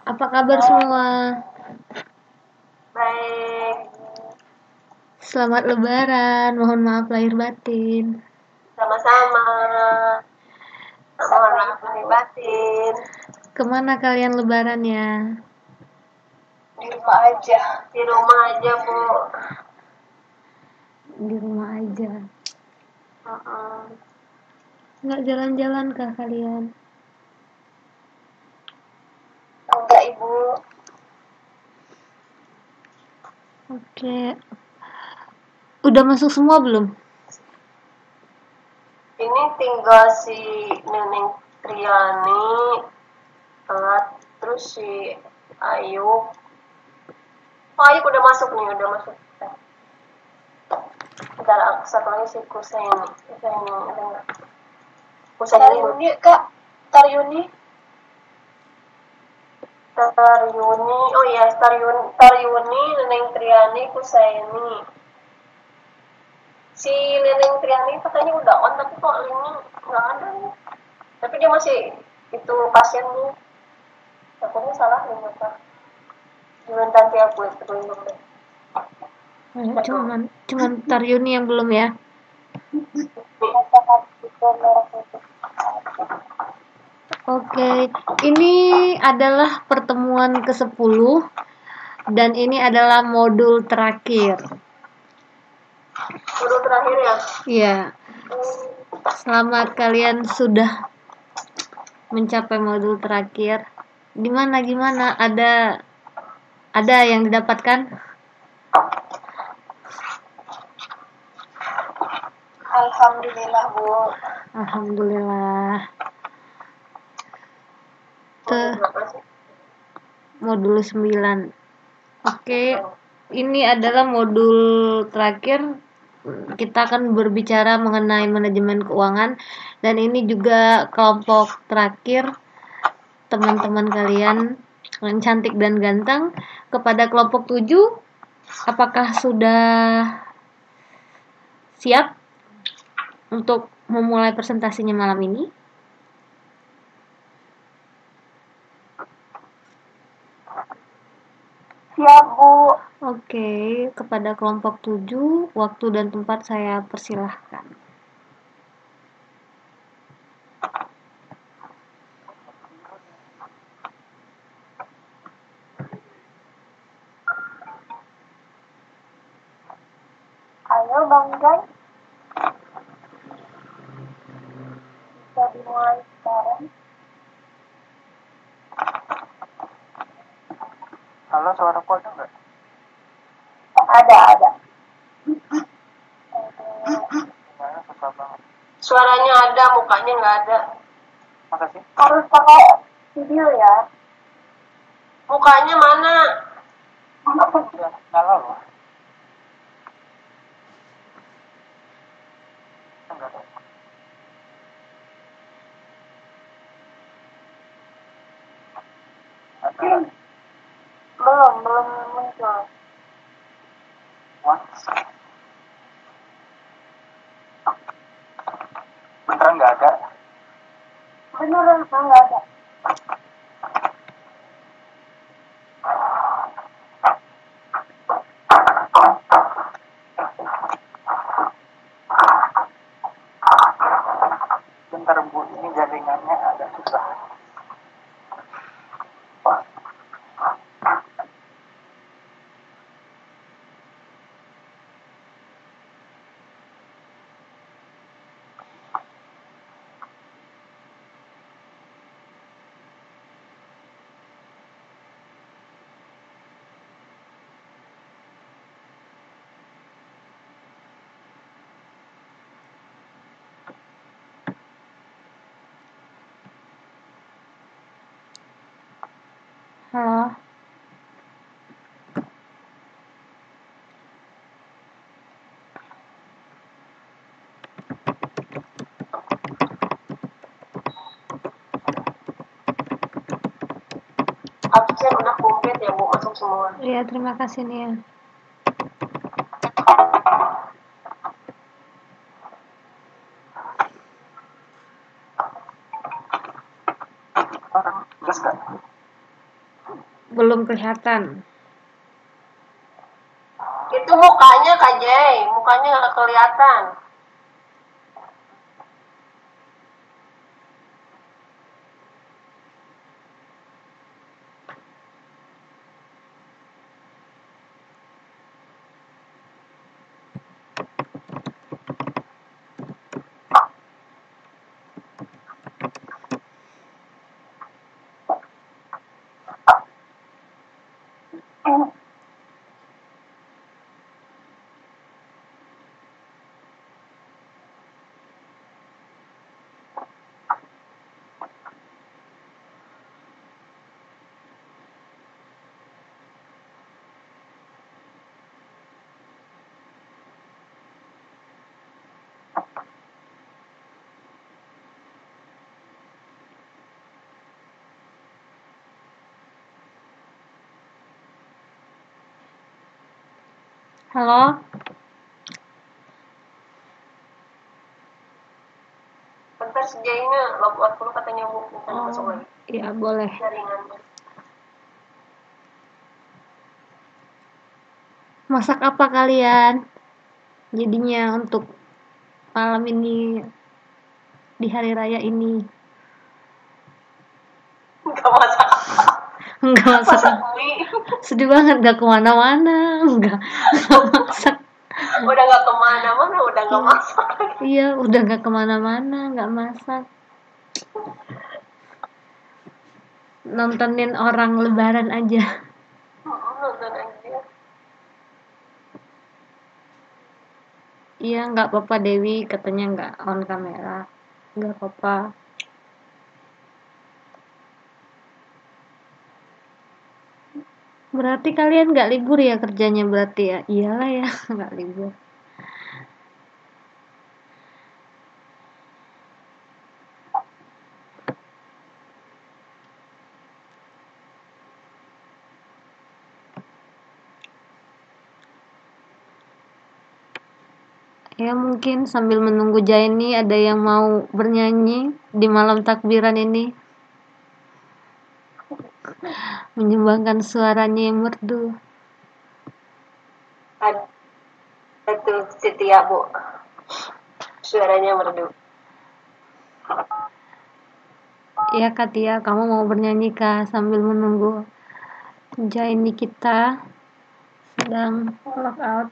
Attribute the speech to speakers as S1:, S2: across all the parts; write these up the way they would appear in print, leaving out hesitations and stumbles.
S1: Apa kabar semua?
S2: Baik,
S1: Selamat Lebaran. Mohon maaf lahir batin.
S2: sama-sama. Mohon maaf lahir batin.
S1: Kemana kalian lebarannya?
S2: Di rumah aja. Di rumah aja, Bu.
S1: Di rumah aja.
S2: Mm-mm.
S1: Nggak jalan-jalan kah kalian?
S2: Enggak, Ibu.
S1: Oke. Udah masuk semua belum?
S2: Ini tinggal si Neneng Triani, terus si Ayub. Oh, Ayub udah masuk nih, udah masuk. Bentar, satu lagi si Kusaini. Kusaini, ada nggak? Kusaini, Kak. Taryuni. Oh iya, Taryuni, Neneng Triani, Kusaini. Si Neneng Triani katanya udah on, tapi kok linknya nggak ada nih. Tapi dia masih itu pasiennya. Takutnya salah nih apa? Gimana nanti aku ikutin dulu deh.
S1: Cuman Taryuni yang belum ya? Oke, ini adalah pertemuan ke-10 dan ini adalah modul terakhir.
S2: Modul terakhir ya?
S1: Iya. Selamat kalian sudah mencapai modul terakhir. Gimana? Ada yang didapatkan?
S2: Alhamdulillah, Bu.
S1: Alhamdulillah.
S2: Berapa sih?
S1: Modul 9. Oke, ini adalah modul terakhir. Kita akan berbicara mengenai manajemen keuangan dan ini juga kelompok terakhir teman-teman kalian yang cantik dan ganteng. Kepada kelompok 7, apakah sudah siap untuk memulai presentasinya malam ini?
S2: Siap, Bu.
S1: Oke, kepada kelompok 7, waktu dan tempat saya persilahkan.
S2: Ayo, Bang Jai. Bisa dimulai sekarang.
S3: Halo, suaraku ada nggak?
S2: Ada.
S3: Sinyalnya susah banget.
S2: Suaranya ada, mukanya nggak ada.
S3: Masa sih?
S2: Harus pakai video ya. Mukanya mana?
S3: Udah nyala loh. Enggak ada.
S2: Belum muncul.
S3: What? Beneran nggak ada?
S2: Beneran nggak ada.
S3: Bentar Bu, ini jaringannya agak susah.
S1: Halo.
S2: Absen udah komplit ya, Bu, masuk semua.
S1: Iya, terima kasih Nia.
S3: Sekarang jelas nggak?
S1: Belum kelihatan.
S2: Itu mukanya Kak Jay, mukanya nggak kelihatan.
S1: Halo?
S2: Bentar si Jay-nya logout dulu katanya bukan masuk lagi
S1: Iya, boleh.
S2: jaringannya.
S1: Masak apa kalian? Jadinya untuk malam ini, di hari raya ini.
S2: Nggak masak
S1: Enggak masak.
S2: masak mie.
S1: Sedih banget, gak kemana-mana. Enggak masak.
S2: Udah nggak kemana-mana, udah nggak masak.
S1: Iya, udah gak kemana-mana, gak masak. Nontonin orang lebaran aja.
S2: Nonton aja.
S1: Iya, gak apa-apa Dewi, katanya gak on kamera. Gak apa-apa. Berarti kalian gak libur ya kerjanya berarti ya? Iyalah ya, gak libur. Ya mungkin sambil menunggu Jaini ada yang mau bernyanyi di malam takbiran ini. Menyumbangkan suaranya yang merdu.
S2: Aduh, setia Bu. Suaranya merdu.
S1: Ya Katia, kamu mau bernyanyi kah sambil menunggu Jaini kita sedang log out?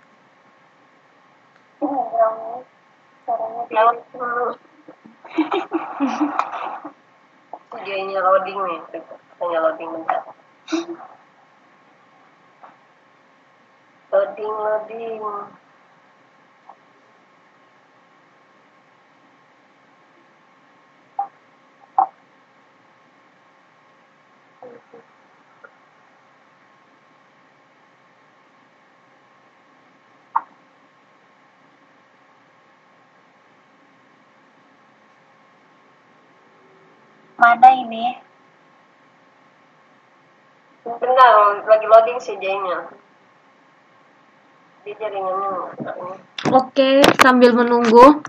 S2: Lewat dulu. Jadinya loading nih, katanya loading bentar. Loading.
S4: Mana ini?
S2: Bentar, lagi loading sih Jay-nya. Dia jaringannya nggak ini.
S1: Oke, sambil menunggu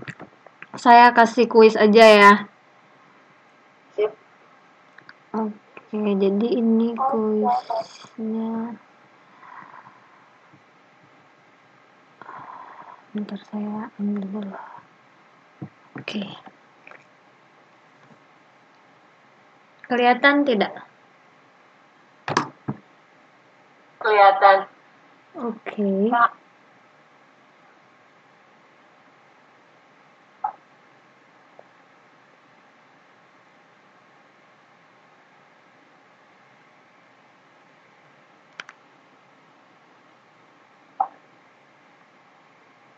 S1: saya kasih kuis aja ya.
S2: Sip.
S1: Oke, jadi ini kuisnya. Bentar saya ambil dulu. Oke. Kelihatan tidak?
S2: Kelihatan.
S1: Oke.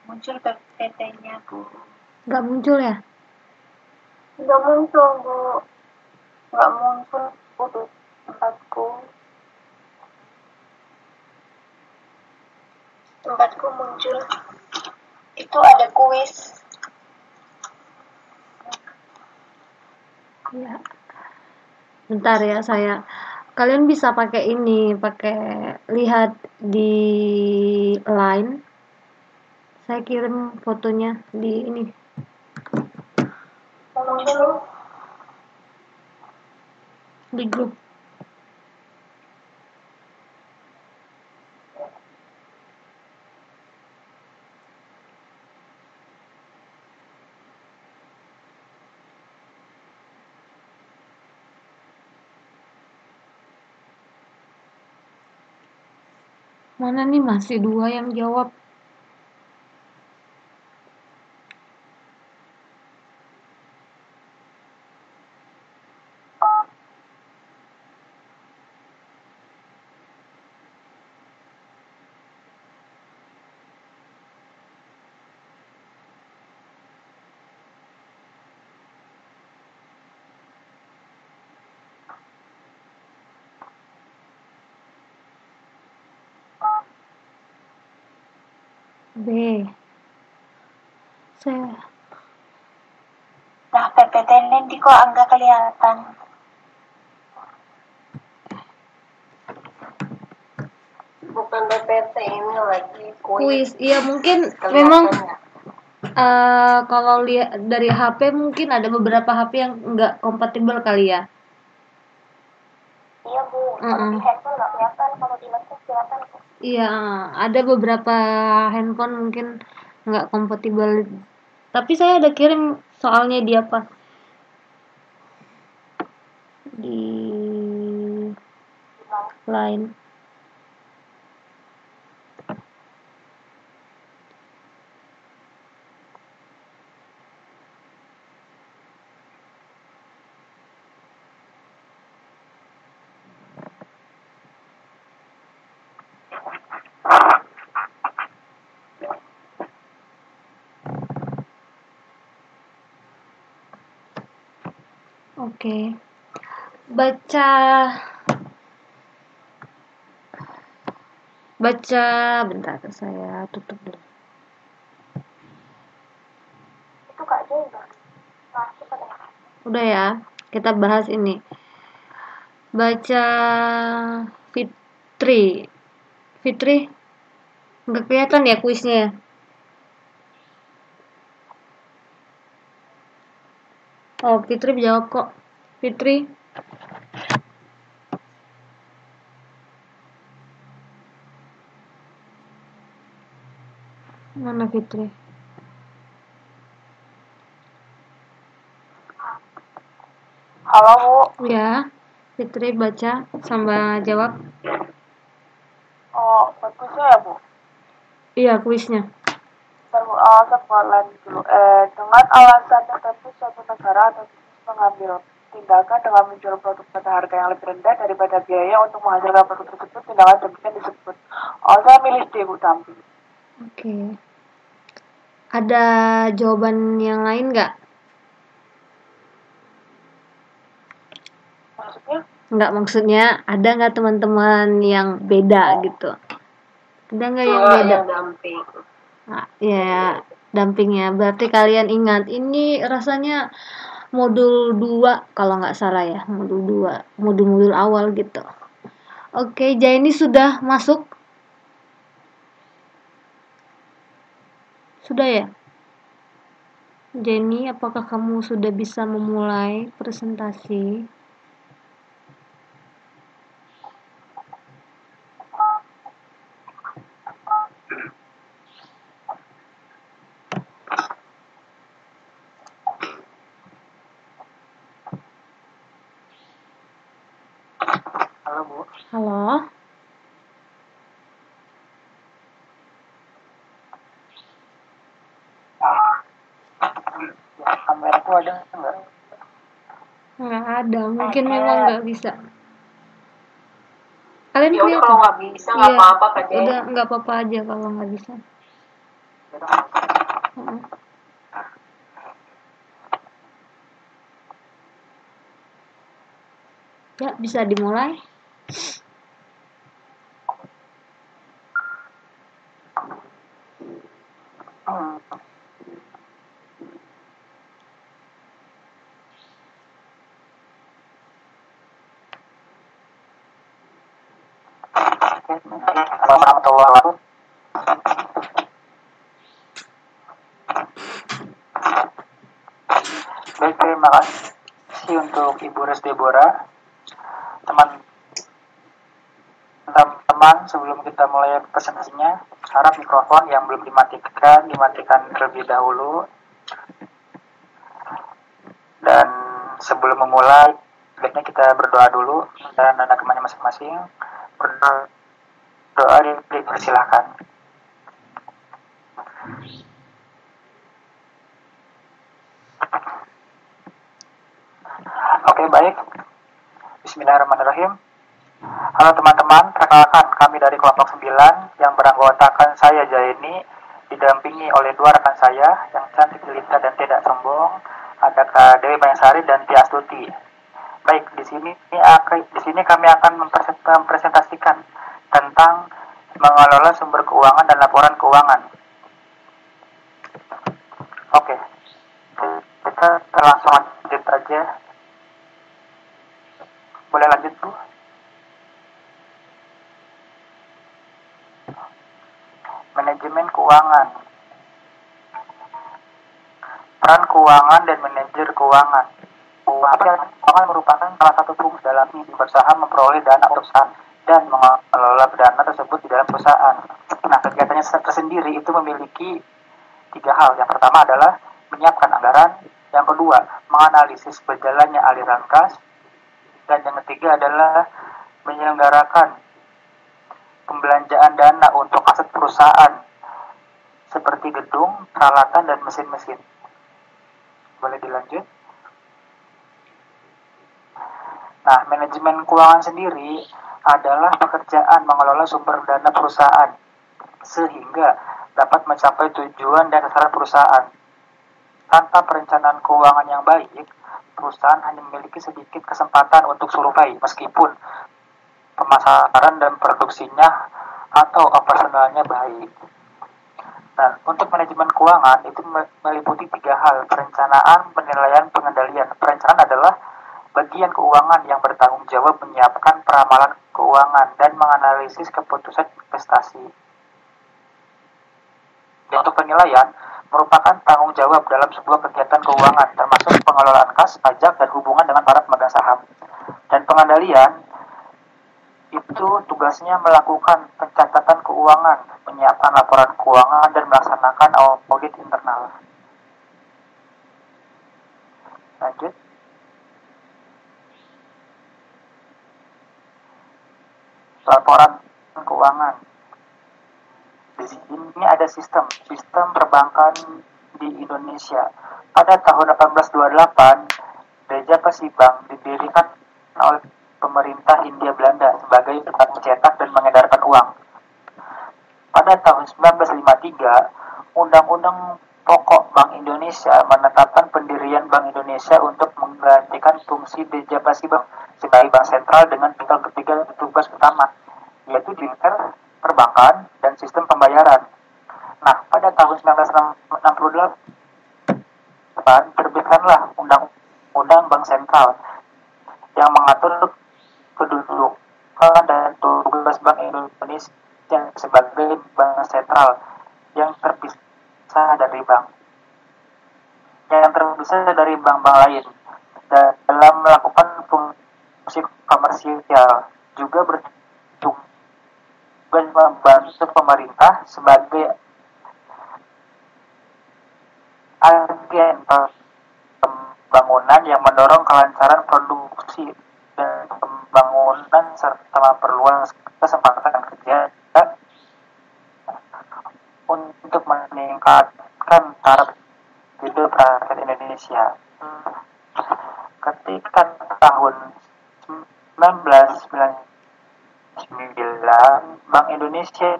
S4: Muncul PT-nya, Bu.
S1: Nggak muncul ya?
S2: Nggak muncul Bu. Nggak muncul Bu di tempatku. Tempatku muncul. Itu ada kuis.
S1: Ya. Bentar ya saya. Kalian bisa pakai ini, pakai lihat di line. Saya kirim fotonya di ini.
S2: Muncul.
S1: Di grup. Mana nih masih 2 yang jawab. B. Saya
S4: Nah, PPT-nya di kok enggak kelihatan.
S2: Bukan PPT ini lagi
S1: kuis. Iya mungkin
S2: Kelihatan
S1: memang
S2: nggak?
S1: kalau lihat dari HP mungkin ada beberapa HP yang nggak kompatibel kali ya.
S2: Iya Bu, kalau di handphone nggak kelihatan, kalau di laptop kelihatan kok.
S1: Iya, ada beberapa handphone mungkin nggak kompatibel. Tapi saya ada kirim soalnya di apa? Di Line. Oke. Baca bentar saya tutup dulu.
S2: Itu Kak Jay udah. Nah, kita deh.
S1: Udah ya, kita bahas ini. Baca Fitri. Fitri nggak kelihatan ya kuisnya ya? Oh, Fitri jawab kok. Fitri. Mana Fitri?
S2: Halo Bu.
S1: Ya, Fitri baca sama jawab.
S2: Oh, bagusnya ya Bu.
S1: Iya, kuisnya.
S2: Sebulan dulu. Dengan alasan tertentu suatu negara atau bisnis mengambil tindakan dengan menjual produk pada harga yang lebih rendah daripada biaya untuk menghasilkan produk tersebut, tindakan demikian disebut. Oh, saya milih D Bu Tampi.
S1: Oke. Ada jawaban yang lain nggak?
S2: Maksudnya?
S1: Nggak, maksudnya ada nggak teman-teman yang beda gitu? Ada nggak yang beda?
S2: Yang damping.
S1: Ah, ya, dampingnya. Berarti kalian ingat, ini rasanya modul 2 kalau nggak salah ya. Modul 2. Modul-modul awal gitu. Oke, Jaini sudah masuk? Sudah ya? Jenny, apakah kamu sudah bisa memulai presentasi?
S3: Halo Bu.
S1: Halo?
S3: Ya, kameraku ada nggak?
S1: Nggak ada, mungkin memang nggak bisa. Kalian
S2: Ya udah
S1: kelihatan?
S2: kalau nggak bisa nggak
S1: Iya,
S2: apa-apa Kak Jay.
S1: udah nggak apa-apa aja kalau nggak bisa. Mm-mm. Ya, bisa dimulai.
S3: Hmm. Assalamualaikum warahmatullahi wabarakatuh. Baik, terima kasih untuk Ibu Res Deborah. Teman-teman, sebelum kita mulai presentasinya, harap mikrofon yang belum dimatikan terlebih dahulu. Dan sebelum memulai, sebaiknya kita berdoa dulu dan anak temannya masing-masing. Berdoa doa dipersilakan. Oke, baik. Bismillahirrahmanirrahim. Halo teman-teman, perkenalkan kami dari kelompok 9 yang beranggotakan saya Jaini, didampingi oleh dua rekan saya yang cantik jelita dan tidak sombong, ada Kak Dewi Mayansari dan Tia Astuti. Baik, di sini kami akan mempresentasikan tentang mengelola sumber keuangan dan laporan keuangan. Oke, kita langsung lanjut aja. Boleh lanjut, Bu? Manajemen keuangan. Peran keuangan dan manajer keuangan. Keuangan merupakan salah satu fungsi dalam berusaha memperoleh dana perusahaan dan mengelola dana tersebut di dalam perusahaan. Nah, kegiatannya tersendiri itu memiliki 3 hal. Yang pertama adalah menyiapkan anggaran, yang kedua menganalisis berjalannya aliran kas, dan yang ketiga adalah menyelenggarakan pembelanjaan dana untuk aset perusahaan seperti gedung, peralatan, dan mesin-mesin. Boleh dilanjut? Nah, manajemen keuangan sendiri adalah pekerjaan mengelola sumber dana perusahaan sehingga dapat mencapai tujuan dan sasaran perusahaan. Tanpa perencanaan keuangan yang baik, perusahaan hanya memiliki sedikit kesempatan untuk survive meskipun pemasaran dan produksinya atau operasionalnya baik. Nah, untuk manajemen keuangan itu meliputi 3 hal: perencanaan, penilaian, pengendalian. Perencanaan adalah bagian keuangan yang bertanggung jawab menyiapkan peramalan keuangan dan menganalisis keputusan investasi. Dan untuk penilaian, merupakan tanggung jawab dalam sebuah kegiatan keuangan, termasuk pengelolaan kas, pajak, dan hubungan dengan para pemegang saham. Dan pengendalian itu tugasnya melakukan pencatatan keuangan, menyiapkan laporan keuangan, dan melaksanakan audit internal. Lanjut. Laporan keuangan. Di sini ada sistem perbankan di Indonesia. Pada tahun 1828, Gereja Pasibank didirikan oleh pemerintah Hindia Belanda sebagai tempat mencetak dan mengedarkan uang. Pada tahun 1953, Undang-Undang Pokok Bank Indonesia menetapkan pendirian Bank Indonesia untuk menggantikan fungsi Gereja Pasibank sebagai bank sentral dengan ketiga tugas utama, yaitu di perbankan dan sistem pembayaran. Nah, pada tahun 1968 terbitkanlah Undang-Undang Bank Sentral yang mengatur kedudukan dan tugas Bank Indonesia sebagai bank sentral yang terpisah dari bank-bank lain dalam melakukan fungsi komersial, juga bertugas membantu pemerintah sebagai agen pembangunan yang mendorong kelancaran produksi dan pembangunan serta memperluas kesempatan kerja untuk meningkatkan taraf hidup rakyat Indonesia. Ketika tahun 1999, Bank Indonesia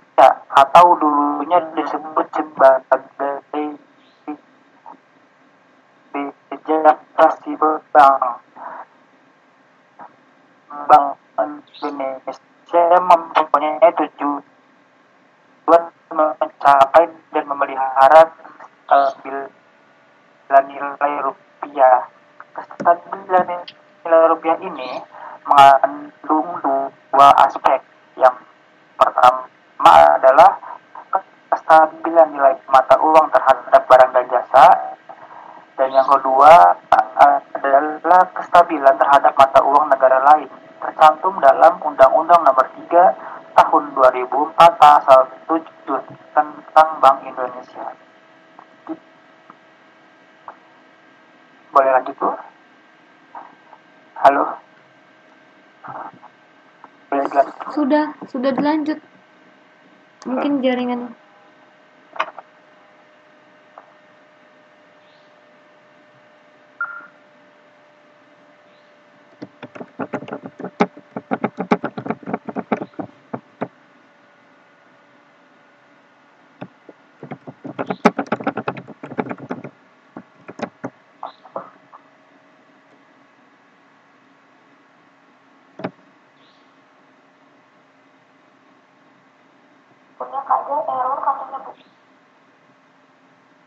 S3: atau dulunya disebut sebagai Gereja Pasibank, Bank Indonesia mempunyai tujuan mencapai dan memelihara kestabilan nilai rupiah. Kestabilan nilai rupiah ini mengandung 2 aspek. Yang pertama adalah kestabilan nilai mata uang terhadap barang dan jasa, dan yang kedua adalah kestabilan terhadap mata uang negara lain, tercantum dalam Undang-Undang Nomor 3 Tahun 2004 Pasal 7 tentang Bank Indonesia. Boleh lanjut, Bu? Halo? Boleh dilanjut?
S1: Sudah dilanjut. Mungkin jaringan.
S2: Punya Kak Jo error katanya Bu.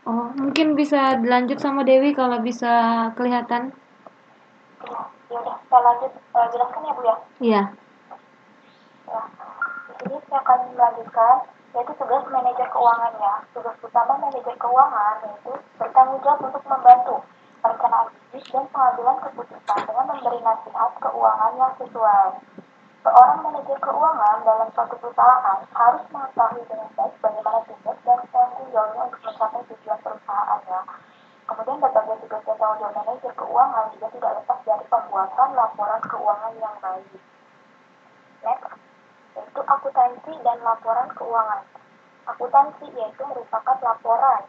S1: Oh, mungkin bisa dilanjut sama Dewi kalau bisa kelihatan.
S2: Ya udah, saya lanjut jelaskan ya Bu ya.
S1: Iya.
S2: Ya, di sini saya akan melanjutkan yaitu tugas manajer keuangan ya. Tugas utama manajer keuangan yaitu bertanggung jawab untuk membantu perencanaan bisnis dan pengambilan keputusan dengan memberi nasihat keuangan yang sesuai. Seorang manajer keuangan dalam suatu perusahaan harus mengetahui dengan baik bagaimana tugas dan tanggung jawabnya untuk mencapai tujuan perusahaannya. Kemudian berbagai tugas dan tanggung jawab manajer keuangan juga tidak lepas dari pembuatan laporan keuangan yang baik. Next, yaitu akuntansi dan laporan keuangan. Akuntansi yaitu merupakan laporan,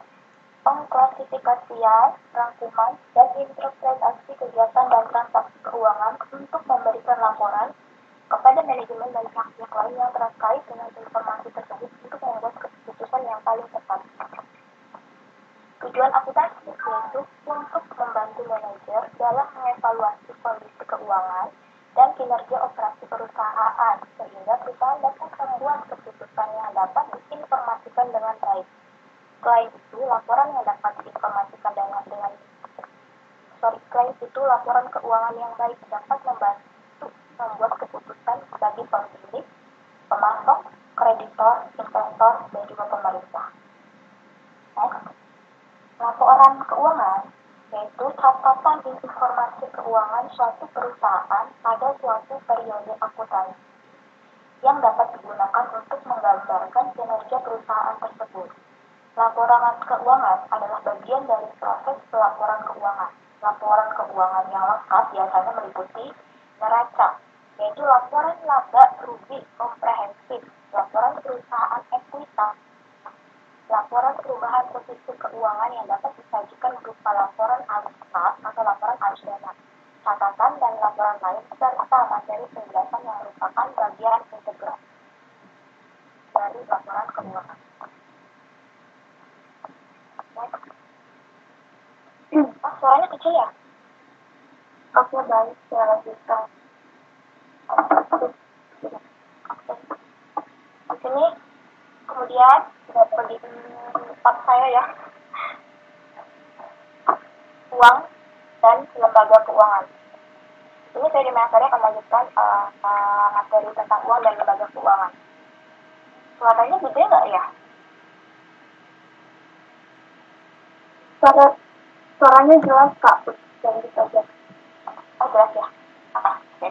S2: pengklasifikasian, rangkuman, dan interpretasi kegiatan dan transaksi keuangan untuk memberikan laporan kepada manajemen dan pihak-pihak lain yang terkait dengan informasi tersebut untuk membuat keputusan yang paling tepat. Tujuan akuntansi yaitu untuk membantu manajer dalam mengevaluasi kondisi keuangan dan kinerja operasi perusahaan sehingga perusahaan dapat membuat keputusan yang dapat diinformasikan dengan baik. Selain itu, laporan yang dapat diinformasikan selain itu laporan keuangan yang baik dapat membantu membuat keputusan bagi pemilik, pemasok, kreditor, investor, dan juga pemerintah. Next, laporan keuangan yaitu catatan informasi keuangan suatu perusahaan pada suatu periode akuntansi yang dapat digunakan untuk menggambarkan kinerja perusahaan tersebut. Laporan keuangan adalah bagian dari proses pelaporan keuangan. Laporan keuangan yang lengkap biasanya meliputi neraca, yaitu laporan laba rugi komprehensif, laporan perusahaan ekuitas, laporan perubahan posisi keuangan yang dapat disajikan berupa laporan arus kas atau laporan arus dana, catatan dan laporan lain serta materi penjelasan yang merupakan bagian integral dari laporan keuangan. Suaranya kecil ya? Oke, baik, saya lanjutkan. Di sini kemudian dapat di tempat saya ya, uang dan lembaga keuangan. Ini saya di materi akan melanjutkan materi tentang uang dan lembaga keuangan. Suaranya gede nggak ya? Suaranya jelas Kak, dan bisa aja. Oh jelas ya. Oke.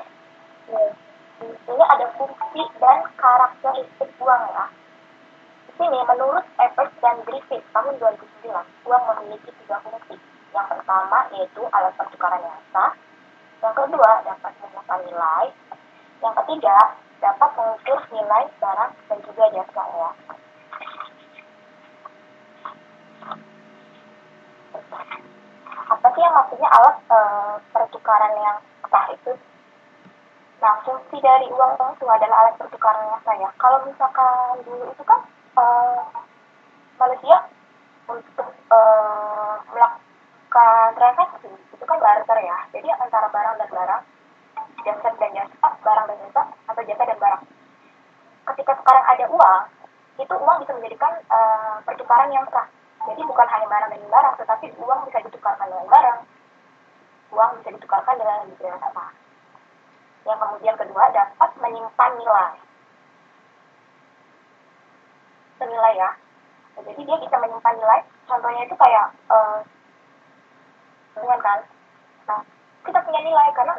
S2: Ini ada fungsi dan karakteristik uang ya. Di sini menurut Evers dan Griffith tahun 2009, uang memiliki 3 fungsi. Yang pertama yaitu alat pertukaran yang sah. Yang kedua dapat menyimpan nilai. Yang ketiga dapat mengukur nilai barang dan juga jasa ya. Apa sih yang maksudnya alat pertukaran yang sah itu? Nah, fungsi dari uang itu adalah alat pertukaran yang sah ya. Kalau misalkan dulu itu kan manusia untuk melakukan transaksi itu kan barter ya. Jadi antara barang dan barang, jasa dan jasa, barang dan jasa, atau jasa dan barang. Ketika sekarang ada uang, itu uang bisa menjadikan pertukaran yang sah. Jadi bukan hanya barang dan barang, tetapi uang bisa ditukarkan dengan barang, uang bisa ditukarkan dengan jasa. Yang kemudian kedua dapat menyimpan nilai. Senilai ya. Jadi dia bisa menyimpan nilai. Contohnya itu kayak dengan kan. Nah, kita punya nilai karena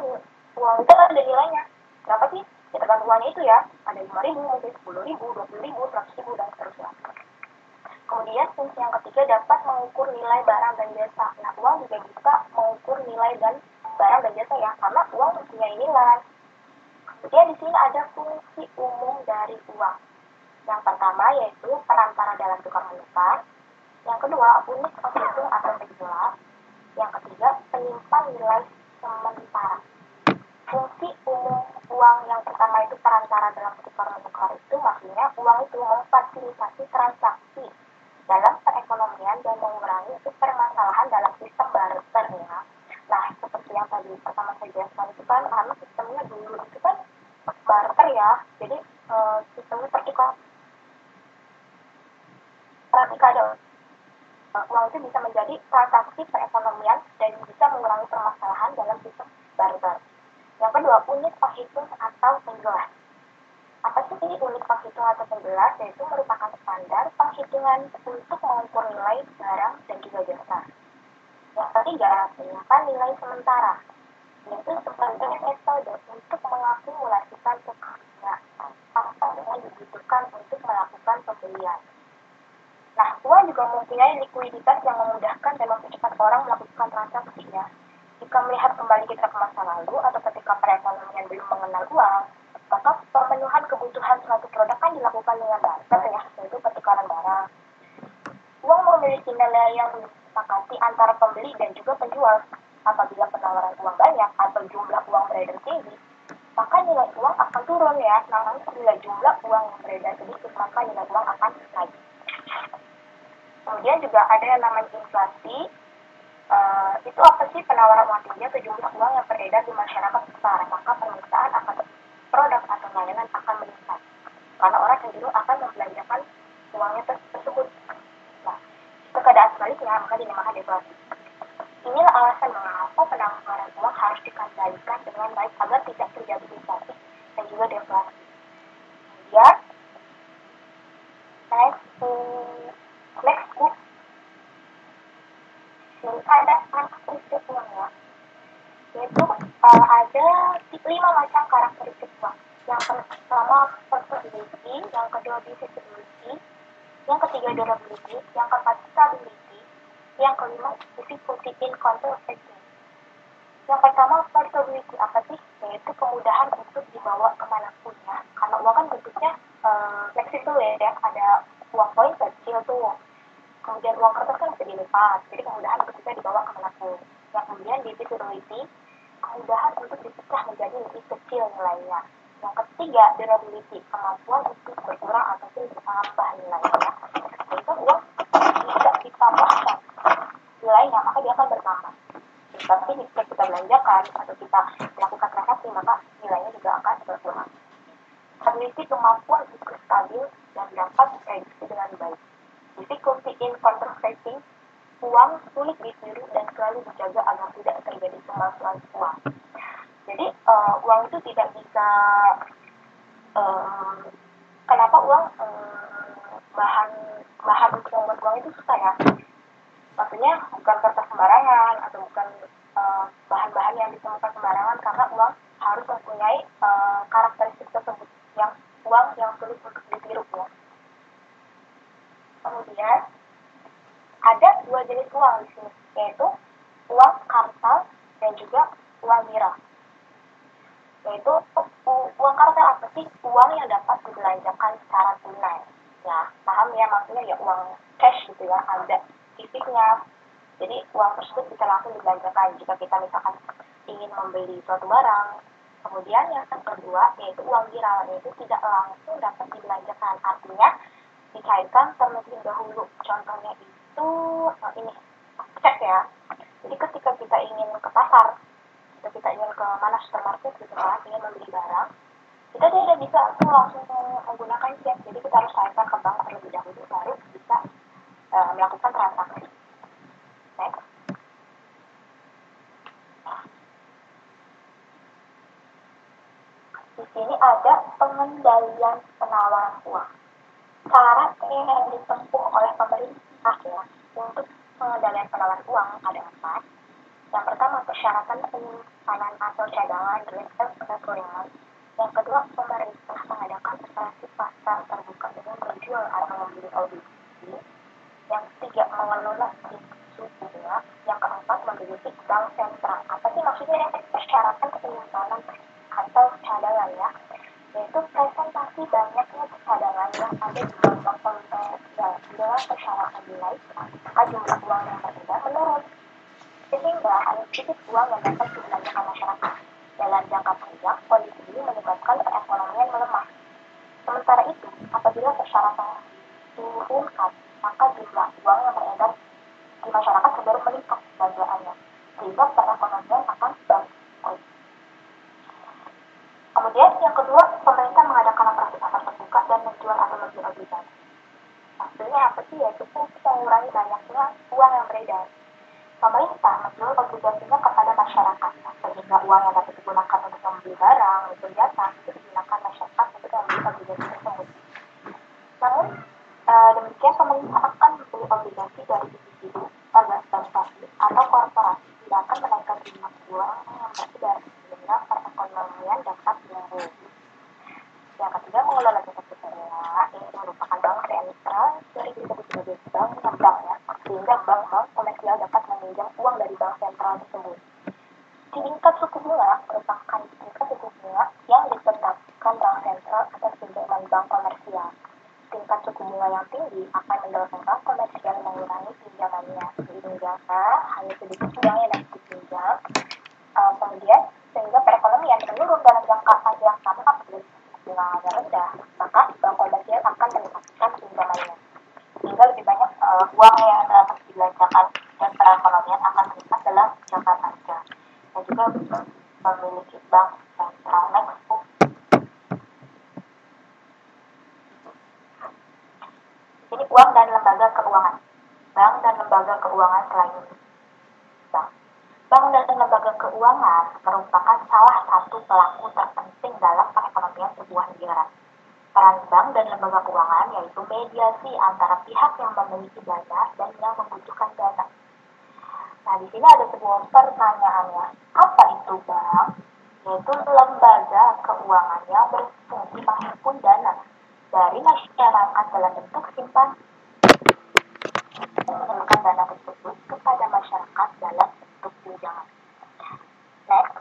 S2: uang itu ada nilainya. Berapa sih? Ya tergantung uangnya itu ya. Ada 5.000, mungkin 10.000, 20.000, 100.000 dan seterusnya. Kemudian fungsi yang ketiga dapat mengukur nilai barang dan jasa. Nah, uang juga bisa mengukur nilai dan barang dan jasa ya, karena uang mempunyai nilai. Kemudian di sini ada fungsi umum dari uang. Yang pertama yaitu perantara dalam tukar menukar. Yang kedua, unit penghitung atau penjual. Yang ketiga, penyimpan nilai sementara. Fungsi umum uang yang pertama itu perantara dalam tukar menukar itu maksudnya uang itu memfasilitasi transaksi dalam perekonomian dan mengurangi permasalahan dalam sistem barter ya. Nah, seperti yang tadi pertama saya jelaskan itu kan karena sistemnya dulu itu kan barter ya. Jadi sistemnya pertukar ada uang itu bisa menjadi transaksi perekonomian dan bisa mengurangi permasalahan dalam sistem barter. Yang kedua, unit penghitung atau penjelas. Apa sih ini unit penghitung atau penjelas? Yaitu merupakan standar penghitungan untuk mengukur nilai barang dan juga jasa. Yang ketiga, penyimpan nilai sementara, yaitu sebagai metode untuk mengakumulasikan kekayaan atau yang dibutuhkan untuk melakukan pembelian. Nah, uang juga mempunyai likuiditas yang memudahkan dan mempercepat orang melakukan transaksi ya. Jika melihat kembali kita ke masa lalu atau ketika perekonomian belum mengenal uang, maka pemenuhan kebutuhan suatu produk kan dilakukan dengan barter ya, yaitu pertukaran barang. Uang memiliki nilai yang disepakati antara pembeli dan juga penjual. Apabila penawaran uang banyak atau jumlah uang beredar tinggi, maka nilai uang akan turun ya. Namun bila jumlah uang yang beredar sedikit, maka nilai uang akan naik. Kemudian juga ada yang namanya inflasi. Itu apa sih? Penawaran uang tinggi atau jumlah uang yang beredar di masyarakat besar, maka permintaan akan produk atau layanan akan meningkat karena orang cenderung akan membelanjakan uangnya tersebut. Nah, jika keadaan sebaliknya maka dinamakan deflasi. Inilah alasan mengapa penawaran uang harus dikendalikan dengan baik agar tidak terjadi inflasi dan juga deflasi. Kemudian next book ini ada karakteristik uang ya, yaitu ada 5 macam karakteristik uang. Yang pertama portability, yang kedua divisibility, yang ketiga durability, yang keempat stability, yang kelima difficulty in counterfeiting. Yang pertama portability apa sih? Yaitu kemudahan untuk dibawa kemanapun ya, karena uang kan bentuknya fleksibel ya, ada uang koin kecil tuh, kemudian uang kertas kan bisa dilipat, jadi kemudahan untuk bisa dibawa kemanapun. Yang kemudian divisibility, kemudahan untuk dipecah menjadi lebih kecil nilainya. Yang ketiga durability, kemampuan untuk berkurang ataupun bertambah nilainya. Jika uang tidak ditambahkan nilainya, maka dia akan bertambah. Tapi jika kita belanjakan atau kita melakukan transaksi, maka nilainya juga akan berkurang. Stability, kemampuan untuk stabil dan dapat diprediksi dengan baik. Difficulty in counterfeiting, uang sulit ditiru dan selalu dijaga agar tidak terjadi pemalsuan uang. Jadi uang itu tidak bisa kenapa uang bahan untuk membuat uang itu susah ya. Maksudnya bukan kertas sembarangan atau bukan bahan-bahan yang ditemukan sembarangan, karena uang harus mempunyai karakteristik tersebut yang uang yang sulit untuk ditiru ya. Kemudian ada 2 jenis uang di sini, yaitu uang kartal dan juga uang lira. Yaitu uang kartal apa sih? Uang yang dapat dibelanjakan secara tunai. Ya, paham ya, maksudnya ya uang cash gitu ya, ada fisiknya. Jadi uang tersebut bisa langsung dibelanjakan jika kita misalkan ingin membeli suatu barang. Kemudian yang kedua yaitu uang lira, yaitu tidak langsung dapat dibelanjakan, artinya dikaitkan terlebih dahulu. Contohnya itu ini cek ya. Jadi ketika kita ingin ke pasar, atau kita ingin ke mana supermarket gitu kan, ingin membeli barang, kita tidak bisa langsung menggunakan cek. Jadi kita harus cairkan ke bank terlebih dahulu, baru bisa melakukan transaksi. Next. Di sini ada pengendalian penawaran uang. Cara yang ditempuh oleh pemerintah ya untuk pengendalian penawaran uang ada 4. Yang pertama, persyaratan penyimpanan atau cadangan reserve requirement. Yang kedua, pemerintah mengadakan operasi pasar terbuka dengan menjual atau membeli obligasi. Yang ketiga, mengelola suku bunga. Yang keempat, memiliki bank sentral. Apa sih maksudnya persyaratan penyimpanan atau cadangan ya? Yaitu
S4: untuk presentasi banyaknya cadangan yang ada di kantong komersial dengan persyaratan dinaikkan, maka jumlah uang yang beredar menurun. Sehingga hanya sedikit uang yang dapat dibelanjakan masyarakat. Dalam jangka panjang, kondisi ini menyebabkan perekonomian melemah. Sementara itu, apabila persyaratan diturunkan, maka jumlah uang yang beredar di masyarakat cenderung meningkat belanjaannya, sehingga perekonomian akan bangkit. Kemudian yang kedua, pemerintah mengadakan operasi pasar terbuka dan menjual atau membeli obligasi. Hasilnya apa sih? Yaitu mengurangi banyaknya uang yang beredar. Pemerintah menjual obligasinya kepada masyarakat, sehingga uang yang dapat digunakan untuk membeli barang atau jasa itu digunakan masyarakat untuk membeli obligasi tersebut. Namun demikian, pemerintah akan membeli obligasi dari individu, organisasi, atau korporasi, tidak akan menaikkan jumlah uang yang beredar sehingga perekonomian dapat menurun. Yang ketiga, mengelola dana negara. Ini merupakan bank sentral dari disebut sebagai bank ngembang ya, sehingga bank-bank komersial dapat meminjam uang dari bank sentral tersebut. Tingkat suku bunga merupakan tingkat suku bunga yang ditetapkan bank sentral atas pinjaman bank komersial. Tingkat suku bunga yang tinggi akan mendorong bank komersial mengurangi pinjamannya, sehingga hanya sedikit uang yang dapat dipinjam. Kemudian sehingga perekonomian menurun dalam jangka panjang, karena apabila bunganya rendah, maka bank komersial akan meningkatkan pinjamannya, sehingga lebih banyak uang yang dapat dibelanjakan dan perekonomian akan meningkat dalam jangka panjang. Dan juga memiliki bank sentral. Next, ini uang dan lembaga keuangan. Bank dan lembaga keuangan selain bank. Bank dan lembaga keuangan merupakan salah satu pelaku terpenting dalam perekonomian sebuah negara. Peran bank dan lembaga keuangan yaitu mediasi antara pihak yang memiliki dana dan yang membutuhkan dana. Nah, di sini ada sebuah pertanyaan ya. Apa itu bank? Yaitu lembaga keuangan yang berfungsi menghimpun dana dari masyarakat dalam bentuk simpanan, menurunkan dana tersebut kepada masyarakat dalam bentuk pinjaman. Next.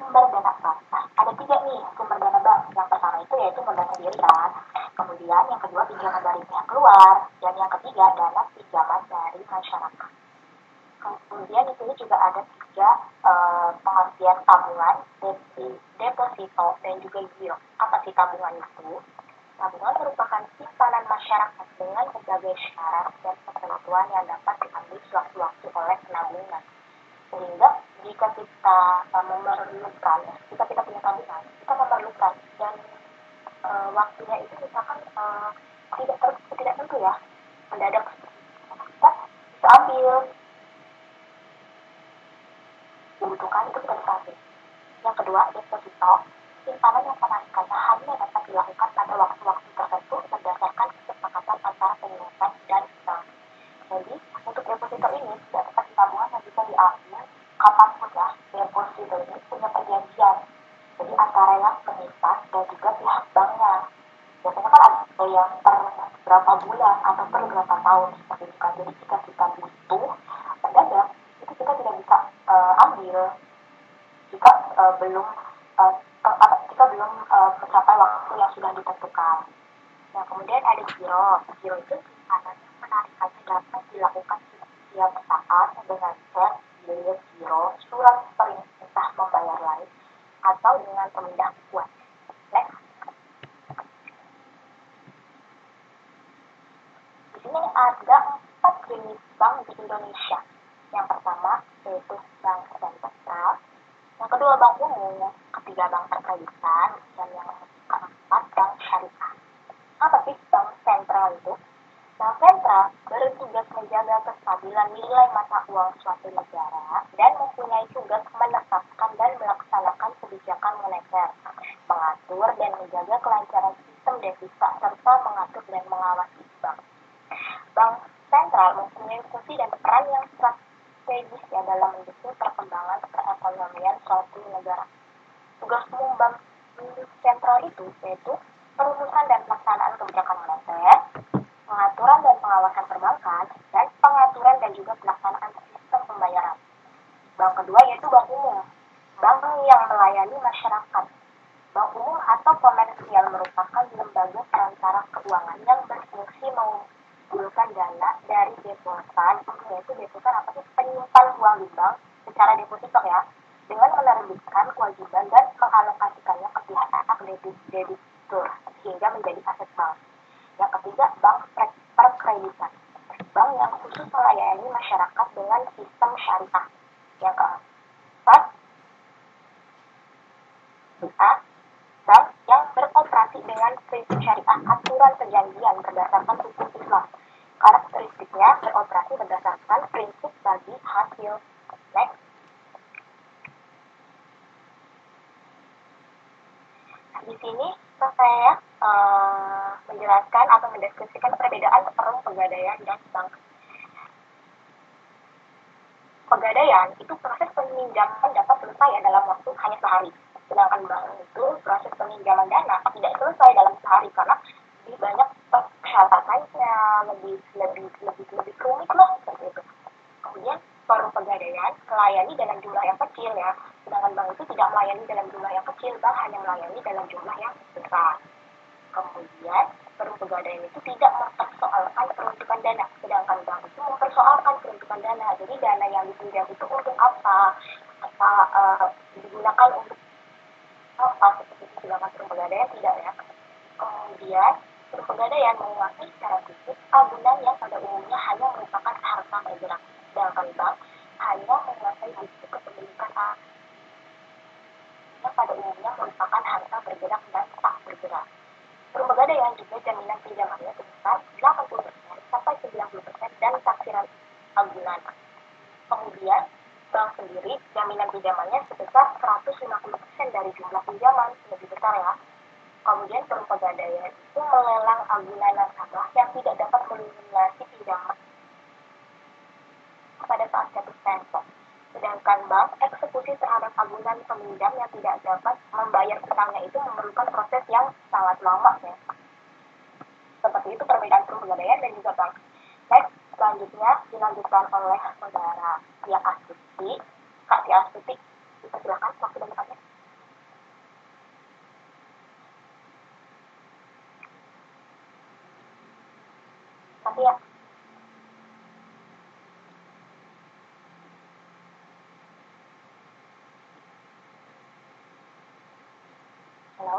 S4: Sumber dana bank. Nah, ada 3 nih sumber dana bank. Yang pertama itu yaitu modal sendiri kan. Kemudian yang kedua pinjaman dari pihak luar, dan yang ketiga dana pinjaman dari masyarakat. Kemudian di sini juga ada 3 pengertian tabungan, deposito, dan juga giro. Apa sih tabungan itu? Tabungan merupakan simpanan masyarakat dengan berbagai syarat dan ketentuan yang dapat diambil sewaktu-waktu oleh penabungan. Sehingga jika kita memerlukan, jika kita punya tabungan, kita memerlukan dan waktunya itu misalkan tidak tentu ya, mendadak kita bisa ambil, dibutuhkan itu kita bisa ambil. Yang kedua, deposito, simpanan yang penarikannya hanya dapat dilakukan pada waktu-waktu tertentu berdasarkan kesepakatan antara penyimpanan dan bank. Jadi untuk deposito ini tidak seperti tabungan yang bisa diambil kapanpun ya. Deposito ini punya perjanjian, jadi antara yang menyimpan dan juga pihak banknya. Biasanya kan ada yang per berapa bulan atau per berapa tahun seperti itu kan. Jadi jika kita butuh mendadak, itu kita tidak bisa ambil jika belum mencapai waktu yang sudah ditentukan. Nah, kemudian ada giro. Giro itu simpanan yang penarikannya dapat dilakukan setiap saat dengan cek, bilet giro, surat perintah membayar lain, atau dengan pemindah uang. Next. Di sini ada 4 jenis bank di Indonesia. Yang pertama yaitu bank sentral, yang kedua bank umum, ketiga bank terkreditan, dan yang keempat bank syariah. Apa sih bank sentral itu? Bank sentral bertugas menjaga kestabilan nilai mata uang suatu negara dan mempunyai tugas menetapkan dan melaksanakan kebijakan moneter, mengatur dan menjaga kelancaran sistem devisa, serta mengatur dan mengawasi bank. Bank sentral mempunyai fungsi dan peran yang strategis ya dalam mendukung perkembangan perekonomian suatu negara. Tugas umum bank sentral itu yaitu perumusan dan pelaksanaan kebijakan moneter, pengaturan dan pengawasan perbankan, dan pengaturan dan juga pelaksanaan sistem pembayaran. Bank kedua yaitu bank umum, bank yang melayani masyarakat. Bank umum atau komersial merupakan lembaga perantara keuangan yang berfungsi mengumpulkan dana dari deposan, yaitu deposan apa sih, penyimpan uang di bank secara deposito ya, dengan menerbitkan kewajiban dan mengalokasikannya ke pihak debitur sehingga menjadi aset bank. Yang ketiga, bank perkreditan, bank yang khusus melayani masyarakat dengan sistem syariah. Yang keempat, bank yang beroperasi dengan prinsip syariah aturan perjanjian berdasarkan hukum Islam. Karakteristiknya beroperasi berdasarkan prinsip bagi hasil. Next. Di sini saya menjelaskan atau mendeskripsikan perbedaan perum pegadaian dan bank. Pegadaian itu proses peminjaman dapat selesai ya dalam waktu hanya sehari. Sedangkan bank itu proses peminjaman dana tidak selesai dalam sehari karena lebih banyak persyaratannya, lebih rumit lah seperti itu. Kemudian forum pegadaian melayani dalam jumlah yang kecil ya, sedangkan bank itu tidak melayani dalam jumlah yang kecil, bank hanya melayani dalam jumlah yang besar. Kemudian forum pegadaian itu tidak mempersoalkan peruntukan dana, sedangkan bank itu mempersoalkan peruntukan dana. Jadi dana yang dipinjam itu untuk apa digunakan untuk apa seperti itu, sedangkan forum pegadaian tidak ya. Kemudian forum pegadaian menguasai secara khusus agunan yang pada umumnya hanya merupakan harta bergerak, sedangkan bank hanya menguasai bukti kepemilikan yang pada umumnya merupakan harta bergerak dan tak bergerak. Forum pegadaian juga jaminan pinjamannya sebesar 80% sampai 90% dan taksiran agunan. Kemudian bank sendiri jaminan pinjamannya sebesar 150% dari jumlah pinjaman, lebih besar ya. Kemudian forum pegadaian itu melelang agunan nasabah yang tidak dapat melunasi pinjaman pada saat jatuh tempo. Sedangkan bank eksekusi terhadap agunan peminjam yang tidak dapat membayar utangnya itu memerlukan proses yang sangat lama ya. Seperti itu perbedaan forum pegadaian dan juga bank. Next, selanjutnya dilanjutkan oleh saudara Tia Astuti. Kak Tia Astuti, silakan waktu dan tempatnya. Kak Tia. Halo.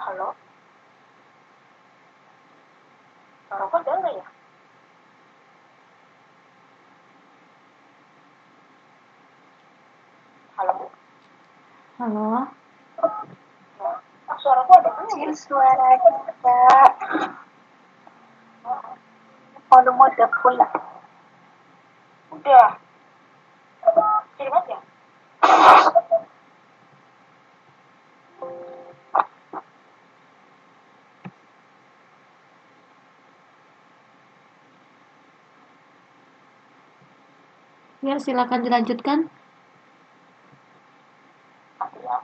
S4: Halo. Rokok ada nggak ya? Halo.
S1: Halo.
S4: Suaraku ada kecil
S2: Suaranya Kak. Volume udah full lah.
S4: Udah. Kirim aja.
S1: Ya, silakan dilanjutkan.
S4: Ya.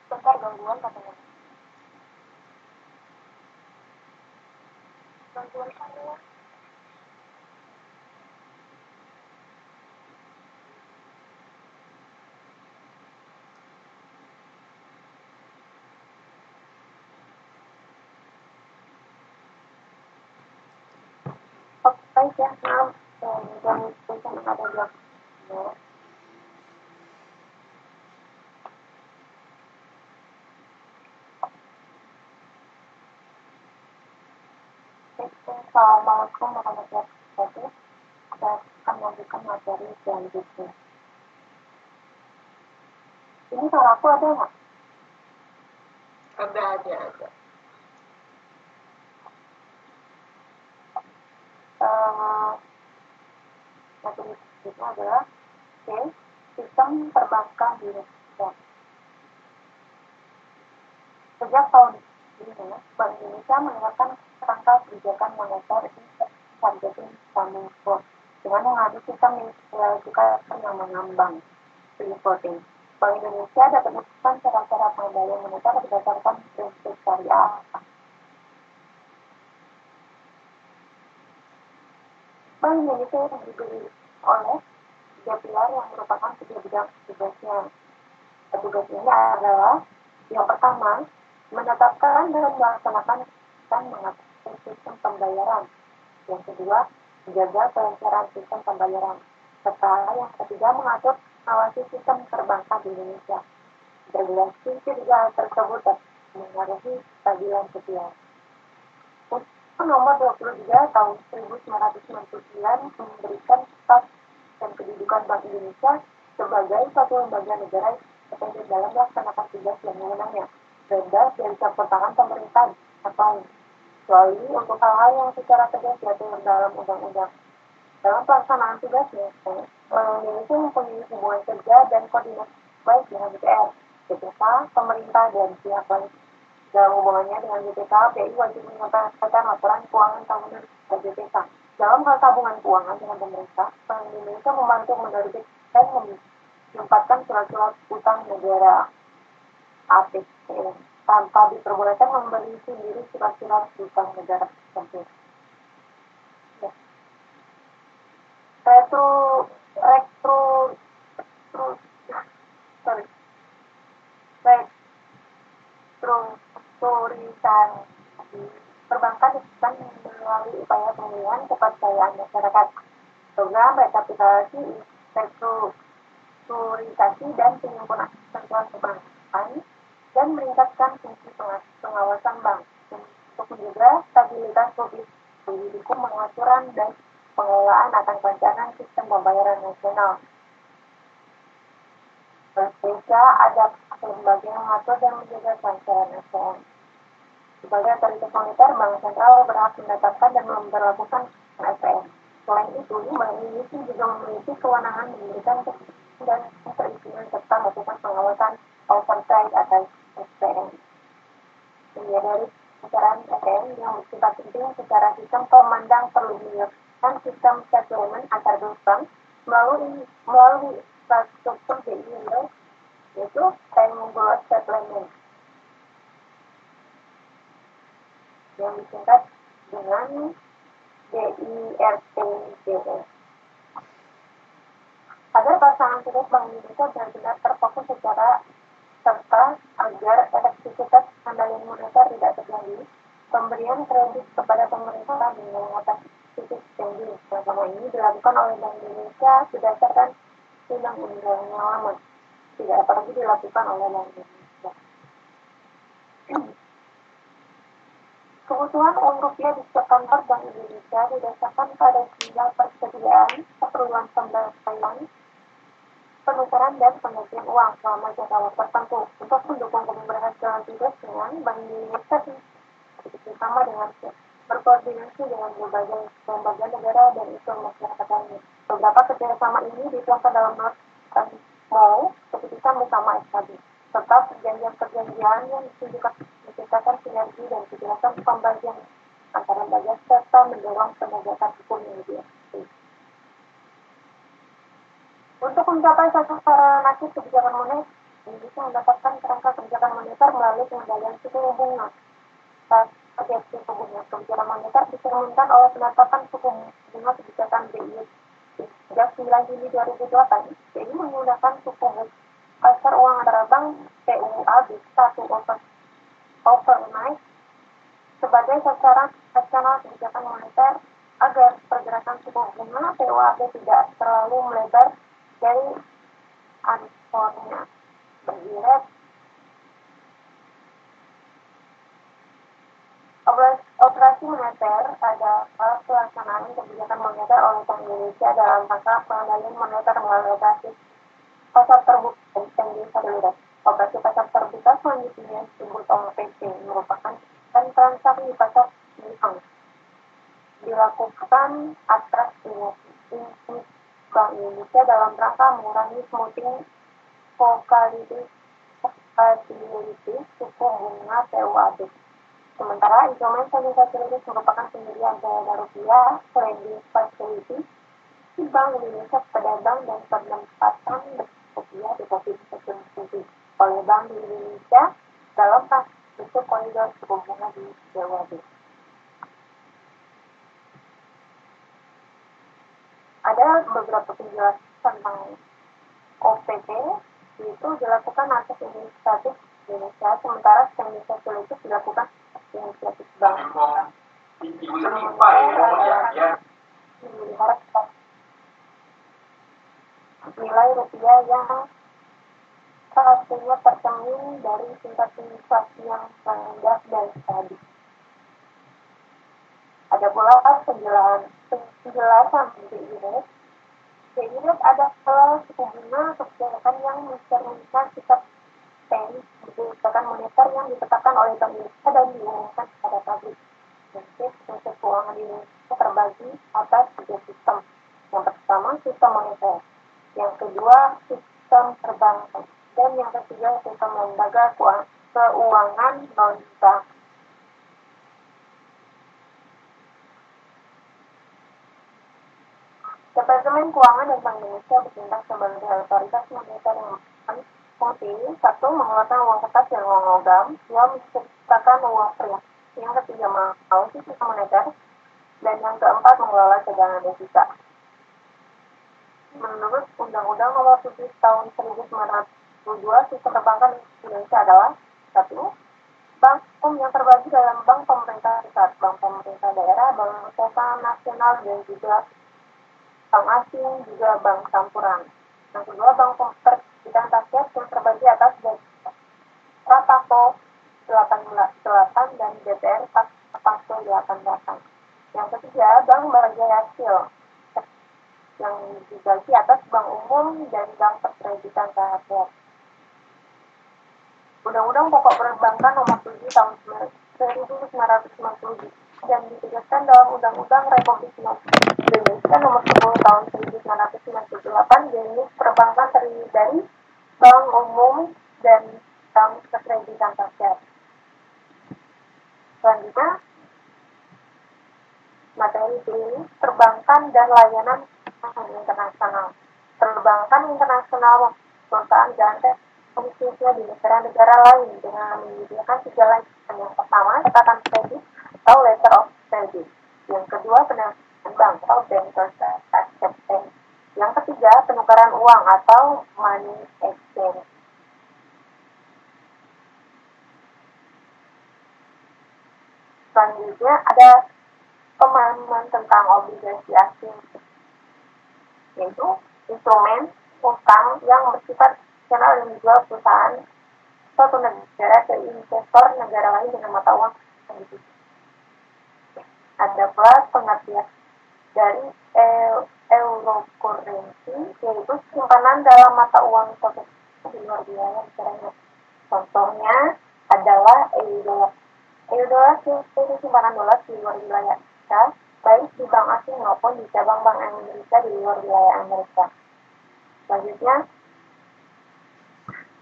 S4: Bentar gangguan katanya. Gangguan saya.
S2: Oke ya, maaf. Dan itu ada dua. Assalamualaikum warahmatullahi wabarakatuh. Saya akan melanjutkan materi selanjutnya. Ini suaraku ada nggak?
S4: Ada.
S2: Materi selanjutnya adalah sistem perbankan di Indonesia. Sejak tahun
S4: Indonesia menerapkan kerangka kebijakan moneter targeting funding flow dengan mengambil sistem edukator yang mengambang reporting. Bank Indonesia dapat melakukan cara-cara pengendalian moneter berdasarkan prinsip syariah. Bank Indonesia yang diberi oleh 3 pilar yang merupakan 3 bidang tugasnya. Tugas ini adalah yang pertama, menetapkan dan melaksanakan dan mengatur sistem pembayaran. Yang kedua, menjaga kelancaran sistem pembayaran. Serta yang ketiga, mengatur mengawasi sistem perbankan di Indonesia. Regulasi ketiga tersebut mengaruhi stabilan rupiah. Nomor 23 tahun 1999 memberikan status dan kedudukan Bank Indonesia sebagai satu lembaga negara independen dalam melaksanakan tugas yang mewenangnya, bebas dari campur tangan pemerintah atau kecuali untuk hal-hal yang secara tegas diatur dalam undang-undang. Dalam pelaksanaan tugasnya, Bank Indonesia mempunyai hubungan kerja dan koordinasi baik dengan DPR, BPK, pemerintah, dan pihak lain. Dalam hubungannya dengan BPK, BI wajib menyampaikan laporan keuangan tahunan ke BPK. Dalam hal tabungan keuangan dengan pemerintah, Bank Indonesia membantu menerbitkan dan menempatkan surat-surat utang negara APBN tanpa diperbolehkan memberi sendiri surat-surat utang negara tersebut. Ya. Restrukturisasi perbankan dilakukan melalui upaya pemulihan kepercayaan masyarakat. Program rekapitulasi, restrukturisasi dan penyempurnaan ketentuan perbankan dan meningkatkan fungsi pengawasan bank untuk menjaga stabilitas publik, mendukung pengaturan dan pengelolaan akan perencanaan sistem pembayaran nasional. Indonesia ada lembaga yang mengatur dan menjaga kelancaran SDM. Sebagai otoritas moneter, Bank Sentral berhak menetapkan dan memperlakukan SDM. Selain itu, Bank Indonesia juga memiliki kewenangan memberikan dan perizinan serta melakukan pengawasan oversight atas SDM. Dari pencarian SDM yang bersifat penting secara sistem pemandang perlu menyiapkan sistem settlement antar bank melalui infrastruktur BI yaitu triangular settlement yang disingkat dengan BIRTDS. Agar pasangan tugas Bank Indonesia benar-benar terfokus secara serta agar efektivitas pengendalian moneter tidak terganggu, pemberian kredit kepada pemerintah dengan mengatasi titik tinggi selama ini dilakukan oleh Bank Indonesia berdasarkan undang-undang yang lama, tidak dapat lagi dilakukan oleh Bank Indonesia. Kebutuhan uang rupiah di setiap kantor Bank Indonesia didasarkan pada jumlah persediaan, keperluan pembayaran, penukaran dan penggantian uang selama jangka waktu tertentu. Untuk mendukung keberhasilan tugas dengan Bank Indonesia bersama dengan berkoordinasi dengan berbagai lembaga negara dan isu masyarakat lainnya. Beberapa kerjasama ini dituangkan dalam MOU keputusan bersama SKB serta perjanjian-perjanjian yang ditujukan menciptakan sinergi dan kejelasan pembagian antara lembaga serta mendorong penegakan hukum yang lebih efektif. Untuk mencapai sasaran akhir kebijakan moneter, Indonesia mendapatkan kerangka kebijakan moneter melalui pengendalian suku bunga. Target suku bunga kebijakan moneter dicerminkan oleh penetapan suku bunga kebijakan BI. Sejak 9 Juli 2008, BI menggunakan suku bunga pasar uang antara bank PUAB 1 overnight sebagai sasaran nasional kebijakan moneter agar pergerakan suku bunga PUAB tidak terlalu melebar dari anspornya bergiret. Operasi moneter adalah pelaksanaan kebijakan moneter oleh Bank Indonesia dalam rangka pengendalian moneter melalui operasi pasar terbuka dan stabilitas. Operasi pasar terbuka selanjutnya disebut OPC merupakan dan transaksi pasar uang dilakukan atas inisiatif Bank Indonesia dalam rangka mengurangi smoothing volatility suku bunga PUAB.
S2: Sementara instrumen stabilisasi rilis merupakan pendirian dana rupiah, lending facility, di Bank Indonesia kepada bank dan penempatan rupiah deposit konsumsi oleh Bank Indonesia dalam bentuk koridor suku bunga di BWD. Ada beberapa penjelasan tentang OPT, yaitu dilakukan atas inisiatif Indonesia, sementara stabilisasi itu dilakukan atas inisiatif bank. Nilai rupiah yang pastinya tercermin dari tingkat inflasi yang rendah dan stabil. Ada pula penjelasan BI Rate. BI Rate adalah suku bunga kebijakan yang mencerminkan sikap kebijakan moneter yang ditetapkan oleh Bank Indonesia dan diumumkan kepada publik. Prinsip keuangan Indonesia terbagi atas 3 sistem. Yang pertama sistem moneter, yang kedua sistem perbankan, dan yang ketiga sistem lembaga keuangan non-bank. Departemen Keuangan dan Bank Indonesia bertindak sebagai otoritas moneter yang fungsi 1. Mengeluarkan uang kertas dan uang logam, 2. Menciptakan uang privat, yang ketiga mengawasi sistem moneter, dan yang keempat mengelola cadangan devisa. Menurut Undang-Undang Nomor 7 Tahun 1992, sistem perbankan Indonesia adalah 1. Bank umum yang terbagi dalam bank pemerintah pusat, bank pemerintah daerah, bank sentral nasional, dan juga bank asing, juga bank campuran. Yang kedua, bank perbankan rakyat yang terbagi atas Rapako 88 dan DPR Rapako 88. Yang ketiga, bank bagian hasil yang dibagi atas bank umum dan bank perkreditan rakyat. Undang-Undang Pokok Perbankan Nomor 7 Tahun 1990 dan ditegaskan dalam Undang-Undang Republik Indonesia Nomor 10 Tahun 1998, jenis perbankan terdiri dari bank umum dan bank perkreditan rakyat. Selanjutnya, materi B, perbankan dan layanan internasional. Perbankan internasional perusahaan dan khususnya di negara-negara lain dengan menyediakan 3 layanan. Yang pertama, catatan kredit atau letter of credit. Yang kedua, penagihan bank atau banker acceptance. Yang ketiga, penukaran uang atau money exchange. Selanjutnya ada pemahaman tentang obligasi asing, yaitu instrumen utang yang bersifat nasional yang dijual perusahaan suatu negara ke investor negara lain dengan mata uang yang dibutuhkan. Ada pula pengertian dari euro currency, yaitu simpanan dalam mata uang suatu di luar wilayah negaranya. Contohnya adalah euro. Euro yaitu simpanan dolar di luar wilayah Amerika, baik di bank asing maupun di cabang bank Amerika di luar wilayah Amerika. Selanjutnya,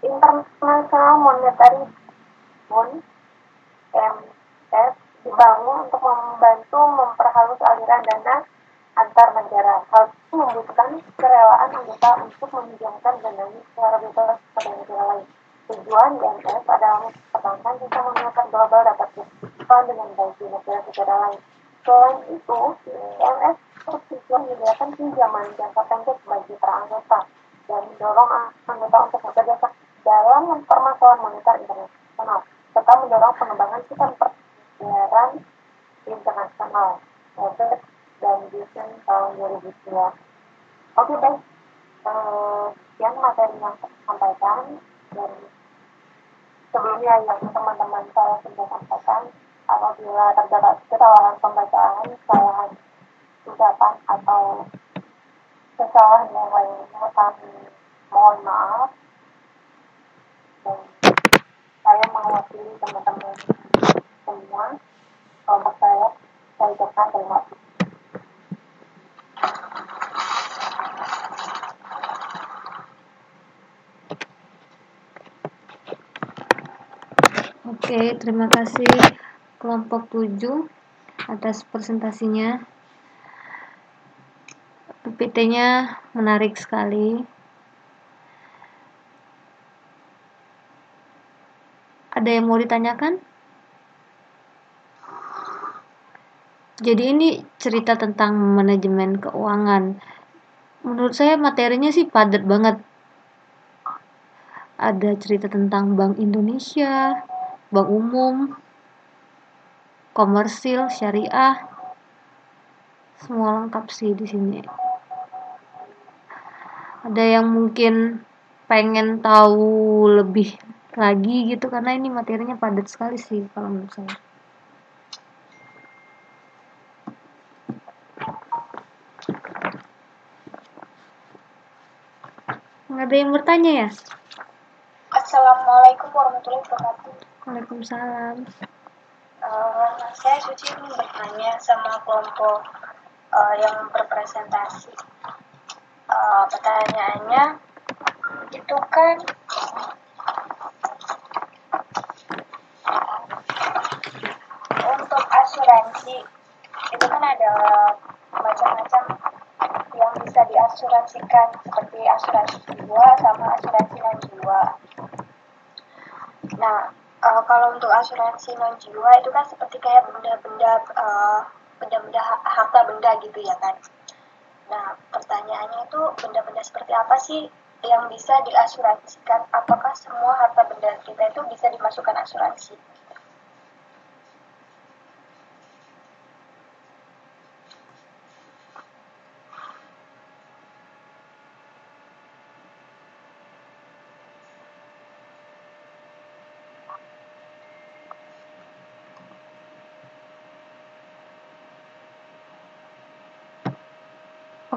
S2: International Monetary Fund (IMF) dibangun untuk membantu memperhalus aliran dana antar negara. Hal itu membutuhkan kerelaan anggota untuk meminjamkan dananya secara bebas pada negara lain. Tujuan IMF adalah mempertahankan sistem moneter global dapat berjalan dengan baik di negara-negara lain. Selain itu, IMF bertujuan menyediakan pinjaman jangka pendek bagi para anggota dan mendorong anggota untuk bekerja dalam permasalahan moneter internasional, serta mendorong pengembangan sistem pembayaran internasional, Robert dan Jason tahun 2002. Oke, baik. Sekian materi yang saya sampaikan, dan sebelumnya yang teman-teman saya sudah sampaikan, apabila terdapat kesalahan pembacaan, kesalahan ucapan atau kesalahan yang lainnya, kami mohon maaf. Dan saya mewakili teman-teman semua, kelompok saya ucapkan terima kasih.
S1: Oke, terima kasih kelompok 7 atas presentasinya. PPT-nya menarik sekali. Ada yang mau ditanyakan? Jadi ini cerita tentang manajemen keuangan. Menurut saya materinya sih padat banget. Ada cerita tentang Bank Indonesia, Bank Umum, komersil, syariah, semua lengkap sih di sini. Ada yang mungkin pengen tahu lebih lagi gitu karena ini materinya padat sekali sih kalau menurut saya. Nggak ada yang bertanya ya?
S2: Assalamualaikum warahmatullahi wabarakatuh.
S1: Waalaikumsalam.
S2: Saya Suci ingin bertanya sama kelompok yang berpresentasi. Pertanyaannya itu kan untuk asuransi itu kan ada macam-macam yang bisa diasuransikan seperti asuransi jiwa sama asuransi non jiwa. Nah, kalau untuk asuransi non jiwa itu kan seperti kayak benda-benda harta benda gitu ya kan. Nah, pertanyaannya itu benda-benda seperti apa sih yang bisa diasuransikan? Apakah semua harta benda kita itu bisa dimasukkan asuransi?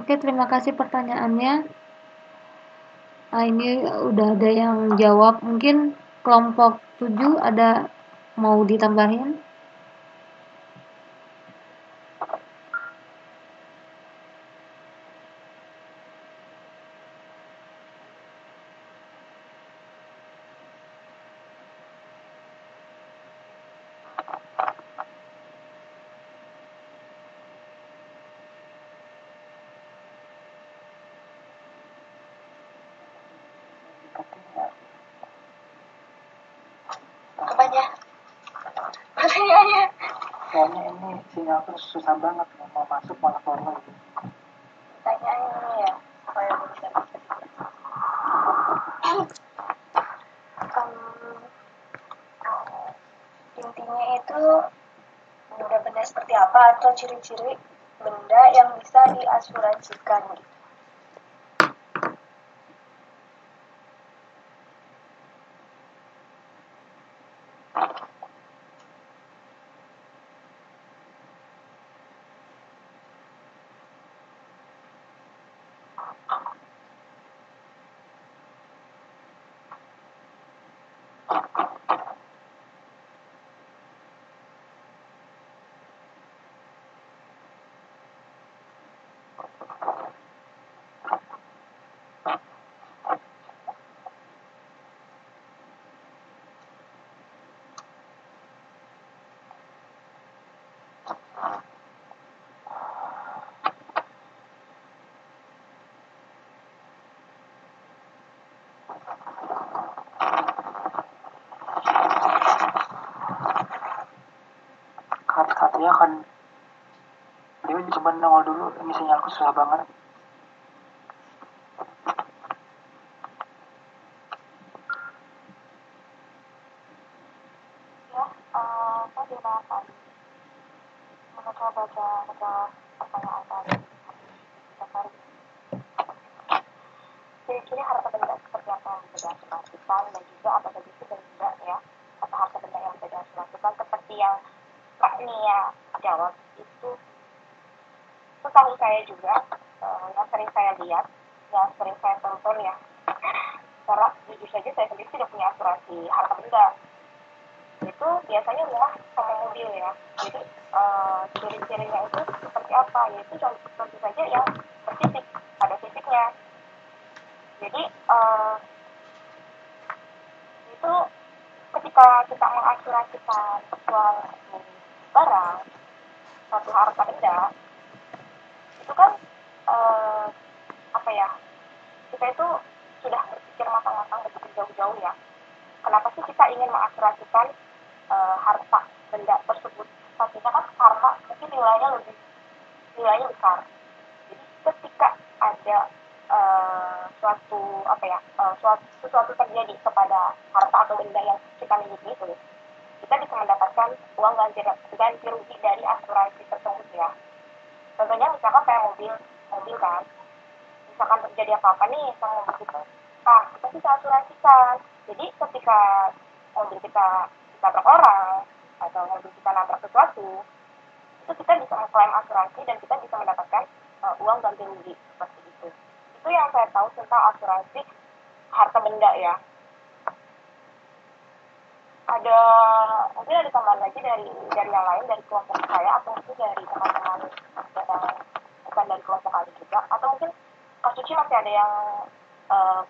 S1: Oke, terima kasih pertanyaannya. Ini udah ada yang jawab. Mungkin kelompok 7 ada mau ditambahin?
S2: Apanya? Pertanyaannya.
S3: Kayaknya ini sinyalku susah banget nih, mau masuk malah keluar lagi.
S2: Pertanyaannya ini ya, supaya bisa intinya itu benda-benda seperti apa atau ciri-ciri benda yang bisa diasuransikan gitu.
S3: Katanya kan dia coba nongol dulu, ini sinyalku susah banget.
S4: Saya dimaafkan. Mencoba baca pertanyaan tadi. Ciri-ciri harta benda seperti apa yang bisa diasuransikan dan juga apa saja itu benda ya atau harta benda yang bisa diasuransikan seperti yang Kak Nia jawab itu tahu saya juga yang sering saya lihat, yang sering saya tonton ya. Karena jujur saja saya sendiri tidak punya asuransi harta benda. Itu biasanya rumah sama mobil ya. Jadi ciri-cirinya itu seperti apa? Yaitu tentu saja yang bersisik, ada sisiknya. Jadi itu ketika kita mengasuransikan sesuatu satu harta benda, itu kan apa ya, kita itu sudah berpikir matang-matang begitu jauh-jauh ya. Kenapa sih kita ingin mengasuransikan harta benda tersebut? Pastinya kan karena mungkin nilainya besar. Jadi ketika ada sesuatu terjadi kepada harta atau benda yang kita miliki itu, kita bisa mendapatkan uang ganti rugi dari asuransi tersebut ya. Contohnya misalkan kayak mobil kan, misalkan terjadi apa-apa nih sama mobil kita, nah kita bisa asuransikan. Jadi ketika mobil kita ditabrak orang atau mobil kita nabrak sesuatu, itu kita bisa mengklaim asuransi dan kita bisa mendapatkan uang ganti rugi seperti itu. Itu yang saya tahu tentang asuransi harta benda ya. Mungkin ada tambahan lagi dari yang lain, dari kelompok saya atau mungkin dari teman-teman yang bukan dari kelompok kalian juga, atau mungkin Kak Suci masih ada yang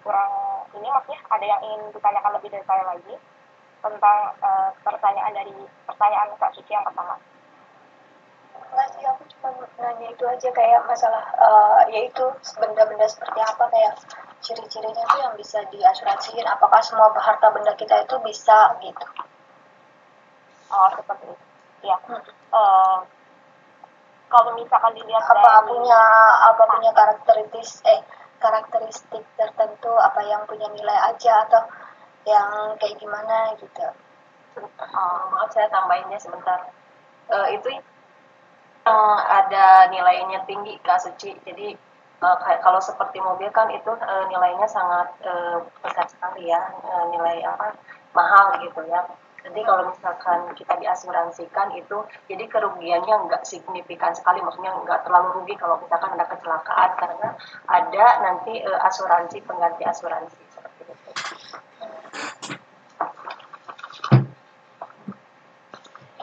S4: kurang ini, maksudnya ada yang ingin ditanyakan lebih detail lagi tentang pertanyaan Kak Suci yang pertama.
S2: Enggak sih, aku cuma nanya itu aja, kayak masalah yaitu benda-benda seperti apa, kayak ciri-cirinya tuh yang bisa diasuransiin, apakah semua harta benda kita itu bisa gitu.
S4: Oh, seperti itu. Ya. Kalau misalkan dilihat
S2: apa punya karakteristik tertentu, apa yang punya nilai aja atau yang kayak gimana gitu.
S5: Maaf saya tambahinnya sebentar. Itu ada nilainya tinggi Kak Suci. Jadi kalau seperti mobil kan itu nilainya sangat besar sekali ya, nilai mahal gitu ya. Jadi kalau misalkan kita diasuransikan itu, jadi kerugiannya nggak signifikan sekali, maksudnya nggak terlalu rugi kalau misalkan ada kecelakaan, karena ada nanti asuransi pengganti asuransi seperti itu.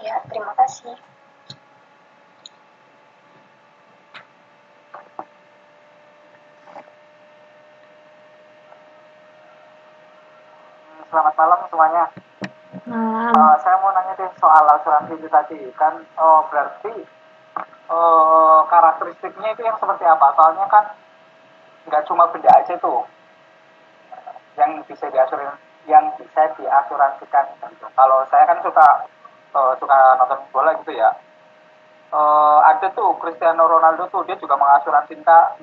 S2: Ya, terima kasih.
S3: Selamat malam semuanya. Saya mau nanya deh soal asuransi itu tadi kan, berarti karakteristiknya itu yang seperti apa? Soalnya kan nggak cuma benda aja tuh yang bisa diasuransikan gitu. Kalau saya kan suka nonton bola gitu ya. Ada tuh Cristiano Ronaldo tuh, dia juga mengasuransikan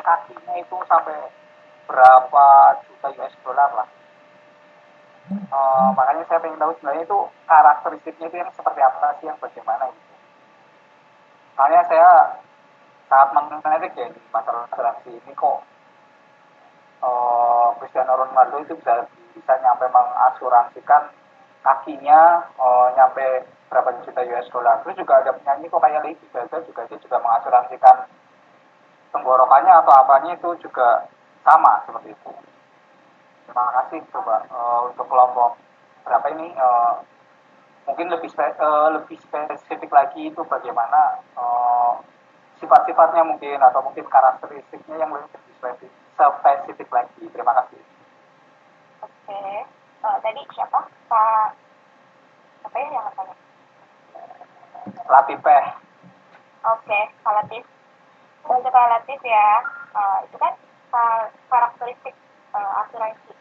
S3: kakinya itu sampai berapa juta US dollar lah. Makanya saya pengen tahu sebenarnya itu karakteristiknya itu yang seperti apa sih, yang bagaimana gitu. Soalnya saya sangat menarik ya di masalah asuransi ini, kok Cristiano Ronaldo itu bisa nyampe mengasuransikan kakinya nyampe berapa juta US dollar. Terus juga ada penyanyi kok kayak Lady Gaga juga, dia juga mengasuransikan tenggorokannya atau apanya itu juga sama seperti itu. Terima kasih. Coba untuk kelompok berapa ini mungkin lebih spesifik lagi itu bagaimana sifat-sifatnya mungkin, atau mungkin karakteristiknya yang lebih spesifik lagi. Terima kasih.
S4: Oke. Tadi siapa? Pak apa ya yang bertanya?
S3: Latifeh.
S4: Oke, Pak Latif. Untuk Pak Latif ya, itu kan karakteristik asuransi.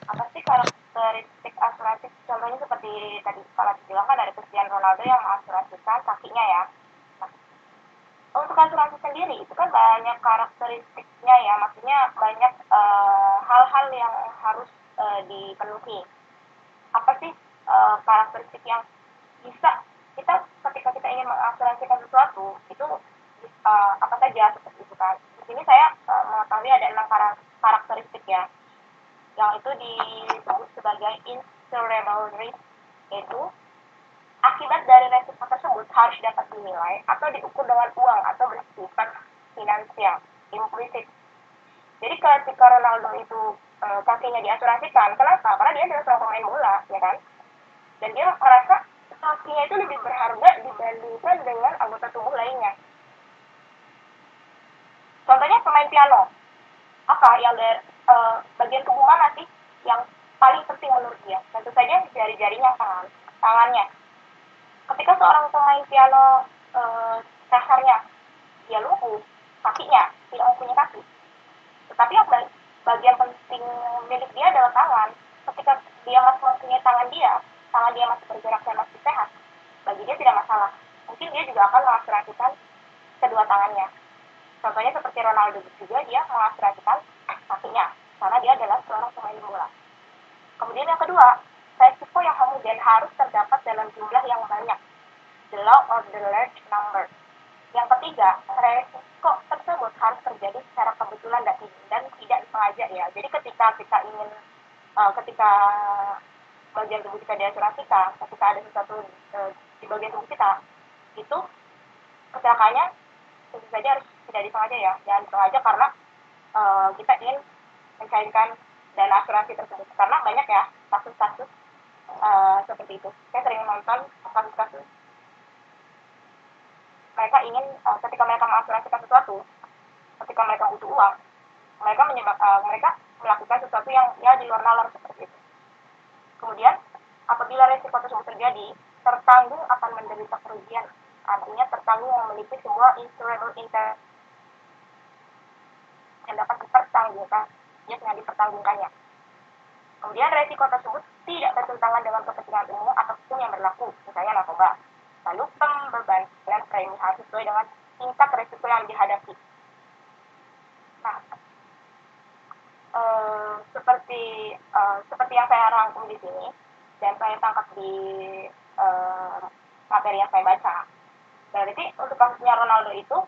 S4: Apa sih karakteristik asuransi? Contohnya seperti tadi Pak Latif bilang kan ada Cristiano Ronaldo yang mengasuransikan kakinya ya. Nah, untuk asuransi sendiri itu kan banyak karakteristiknya ya, maksudnya banyak hal-hal yang harus dipenuhi. Apa sih karakteristik yang bisa kita ketika kita ingin mengasuransikan sesuatu itu apa saja seperti itu kan. Di sini saya mengetahui ada 6 karakteristik ya, yang itu disebut sebagai insurable risk, yaitu akibat dari resiko tersebut harus dapat dinilai atau diukur dengan uang atau bersifat finansial, implicit. Jadi ketika Ronaldo itu kakinya diasuransikan, kenapa? Karena dia adalah seorang pemain bola, ya kan? Dan dia merasa kakinya itu lebih berharga dibandingkan dengan anggota tubuh lainnya. Contohnya pemain piano, apa yang dari bagian tubuh mana sih yang paling penting menurut dia? Tentu saja jari-jarinya, tangannya. Ketika seorang pemain piano kasarnya dia lumpuh, kakinya tidak mempunyai kaki, tetapi yang bagian penting milik dia adalah tangan. Ketika dia masih mempunyai tangan dia masih bergerak dan masih sehat, bagi dia tidak masalah. Mungkin dia juga akan mengasuransikan kedua tangannya. Contohnya seperti Ronaldo juga, dia mengasuransikan kakinya karena dia adalah seorang pemain bola. Kemudian yang kedua, resiko yang homogen harus terdapat dalam jumlah yang banyak, the law of the large number. Yang ketiga, resiko tersebut harus terjadi secara kebetulan dan tidak disengaja ya. Jadi ketika kita ingin, ketika bagian tubuh kita diasuransikan, ketika ada sesuatu di bagian tubuh kita, itu kecelakaannya tentu saja harus tidak disengaja ya. Jangan disengaja karena kita ingin mencairkan dana asuransi tersebut. Karena banyak ya kasus-kasus seperti itu. Saya sering nonton kasus-kasus mereka ingin ketika mereka mengasuransikan sesuatu, ketika mereka butuh uang, mereka melakukan sesuatu yang ya di luar nalar seperti itu. Kemudian apabila resiko tersebut terjadi, tertanggung akan menderita kerugian. Artinya tertanggung memiliki sebuah insurable interest yang dapat dipertanggungkannya. Kemudian resiko tersebut tidak bertentangan dengan kepentingan umum ataupun yang berlaku, misalnya narkoba. Lalu pembebanan premi harus sesuai dengan tingkat resiko yang dihadapi. Nah, seperti yang saya rangkum di sini dan saya tangkap di materi yang saya baca, berarti untuk kasusnya Ronaldo itu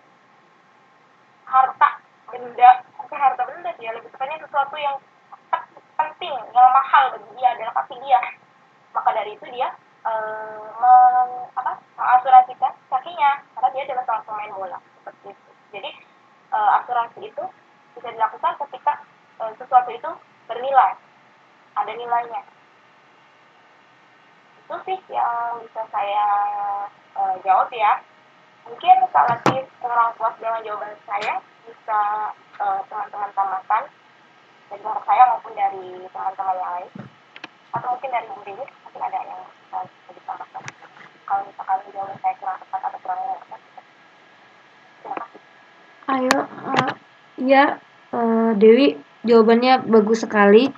S4: bukan harta benda sih, lebih tepatnya sesuatu yang penting, yang mahal bagi dia adalah kaki dia. Maka dari itu dia mengasuransikan kakinya karena dia adalah seorang pemain bola seperti itu. Jadi asuransi itu bisa dilakukan ketika sesuatu itu bernilai, ada nilainya. Itu sih yang bisa saya jawab ya. Mungkin kalau kurang puas dengan jawaban saya, bisa teman-teman tambahkan dari kelompok saya maupun dari teman-teman yang lain, atau mungkin dari Bu Dewi mungkin ada yang bisa ditambahkan. Kalau misalkan jawaban saya kurang tepat atau kurang tepat, terima kasih.
S1: Ayo, ya Dewi, jawabannya bagus sekali.